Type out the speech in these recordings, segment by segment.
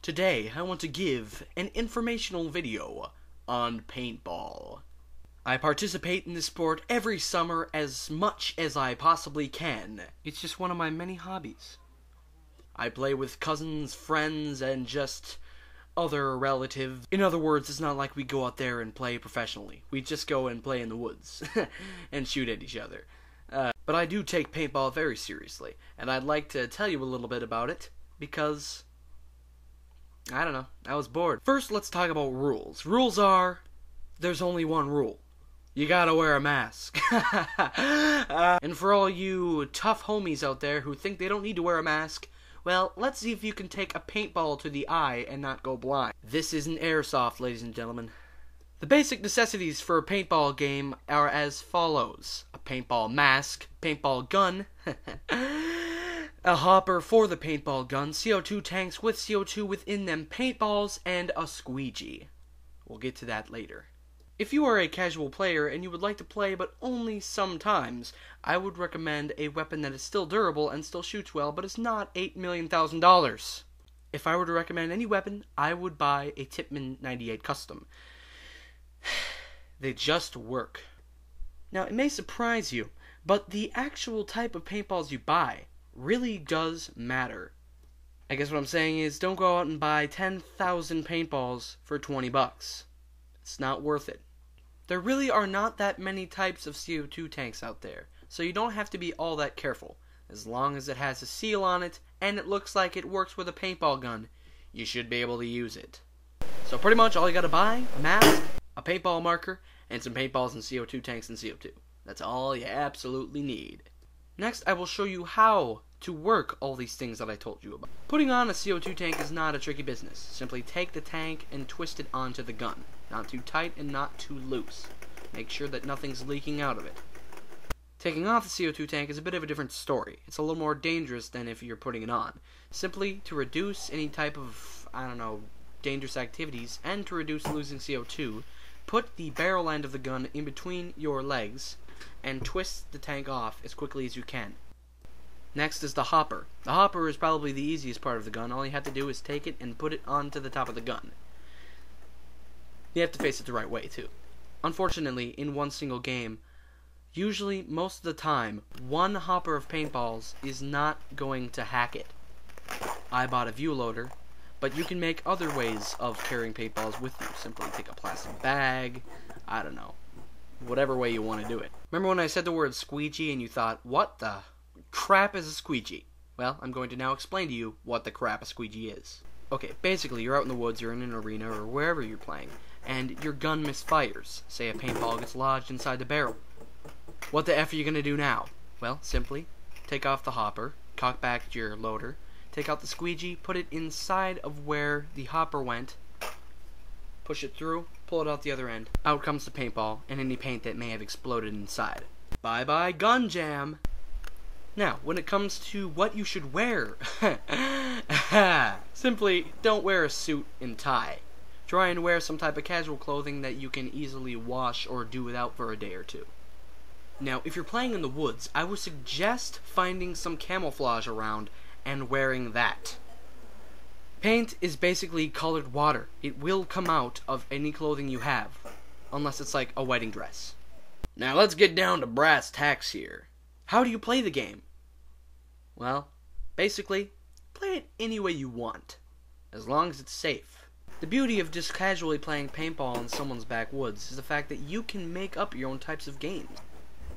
Today, I want to give an informational video on paintball. I participate in this sport every summer as much as I possibly can. It's just one of my many hobbies. I play with cousins, friends, and just other relatives. In other words, it's not like we go out there and play professionally. We just go and play in the woods and shoot at each other. But I do take paintball very seriously, and I'd like to tell you a little bit about it because I don't know, I was bored. First, let's talk about rules. Rules are, there's only one rule. You gotta wear a mask. And for all you tough homies out there who think they don't need to wear a mask, well, let's see if you can take a paintball to the eye and not go blind. This isn't airsoft, ladies and gentlemen. The basic necessities for a paintball game are as follows. A paintball mask, paintball gun, a hopper for the paintball gun, CO2 tanks with CO2 within them, paintballs, and a squeegee. We'll get to that later. If you are a casual player and you would like to play but only sometimes, I would recommend a weapon that is still durable and still shoots well but is not $8 million. If I were to recommend any weapon, I would buy a Tippmann 98 Custom. They just work. Now, it may surprise you, but the actual type of paintballs you buy really does matter. I guess what I'm saying is, don't go out and buy 10,000 paintballs for 20 bucks. It's not worth it. There really are not that many types of CO2 tanks out there, so you don't have to be all that careful. As long as it has a seal on it, and it looks like it works with a paintball gun, you should be able to use it. So pretty much all you gotta buy, a mask, a paintball marker, and some paintballs and CO2 tanks and CO2. That's all you absolutely need. Next, I will show you how to work all these things that I told you about. Putting on a CO2 tank is not a tricky business. Simply take the tank and twist it onto the gun. Not too tight and not too loose. Make sure that nothing's leaking out of it. Taking off the CO2 tank is a bit of a different story. It's a little more dangerous than if you're putting it on. Simply to reduce any type of, dangerous activities and to reduce losing CO2, put the barrel end of the gun in between your legs and twist the tank off as quickly as you can. Next is the hopper. The hopper is probably the easiest part of the gun. All you have to do is take it and put it onto the top of the gun. You have to face it the right way too. Unfortunately, in one single game, usually most of the time, one hopper of paintballs is not going to hack it. I bought a view loader, but you can make other ways of carrying paintballs with you. Simply take a plastic bag, whatever way you want to do it. Remember when I said the word squeegee and you thought, what the crap is a squeegee? Well, I'm going to now explain to you what the crap a squeegee is. Okay, basically you're out in the woods, you're in an arena or wherever you're playing, and your gun misfires. Say a paintball gets lodged inside the barrel. What the F are you going to do now? Well, simply take off the hopper, cock back your loader, take out the squeegee, put it inside of where the hopper went, push it through, pull it out the other end. Out comes the paintball and any paint that may have exploded inside. Bye bye gun jam! Now, when it comes to what you should wear, simply don't wear a suit and tie. Try and wear some type of casual clothing that you can easily wash or do without for a day or two. Now, if you're playing in the woods, I would suggest finding some camouflage around and wearing that. Paint is basically colored water. It will come out of any clothing you have, unless it's like a wedding dress. Now let's get down to brass tacks here. How do you play the game? Well, basically, play it any way you want, as long as it's safe. The beauty of just casually playing paintball in someone's backwoods is the fact that you can make up your own types of games.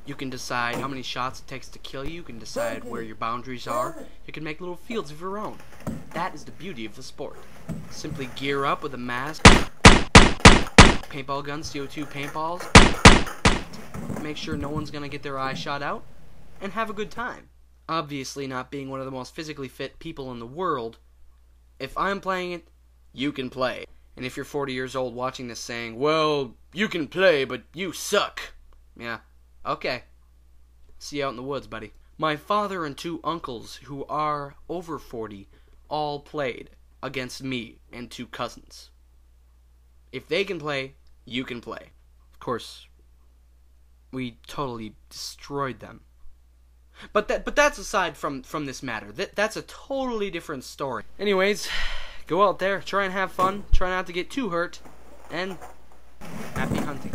You can decide how many shots it takes to kill you, you can decide where your boundaries are, you can make little fields of your own. That is the beauty of the sport. Simply gear up with a mask, paintball guns, CO2 paintballs, make sure no one's gonna get their eye shot out, and have a good time. Obviously, not being one of the most physically fit people in the world, if I'm playing it, you can play. And if you're 40 years old watching this saying, well, you can play, but you suck. Yeah, okay. See you out in the woods, buddy. My father and two uncles, who are over 40, all played against me and two cousins. If they can play, you can play. Of course, we totally destroyed them. But that's aside from this matter. That's a totally different story. Anyways, Go out there, try and have fun, try not to get too hurt, and happy hunting.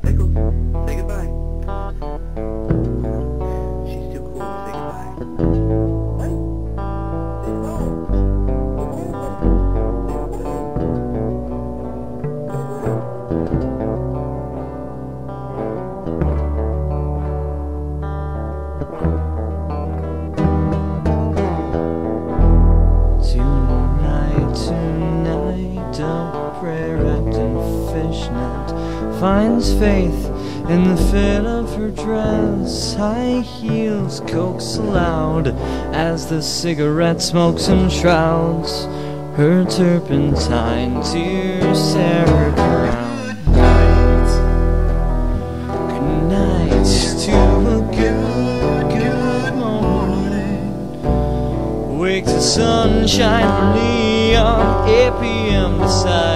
Pickles, say goodbye. She's too cool to say goodbye. What? Say Tonight, a prayer wrapped in fishnet finds faith in the fit of her dress. High heels coax aloud as the cigarette smokes enshrouds her turpentine. Tears tear her crown. Good night to a good morning. Wake to sunshine, neon, 8 p.m. beside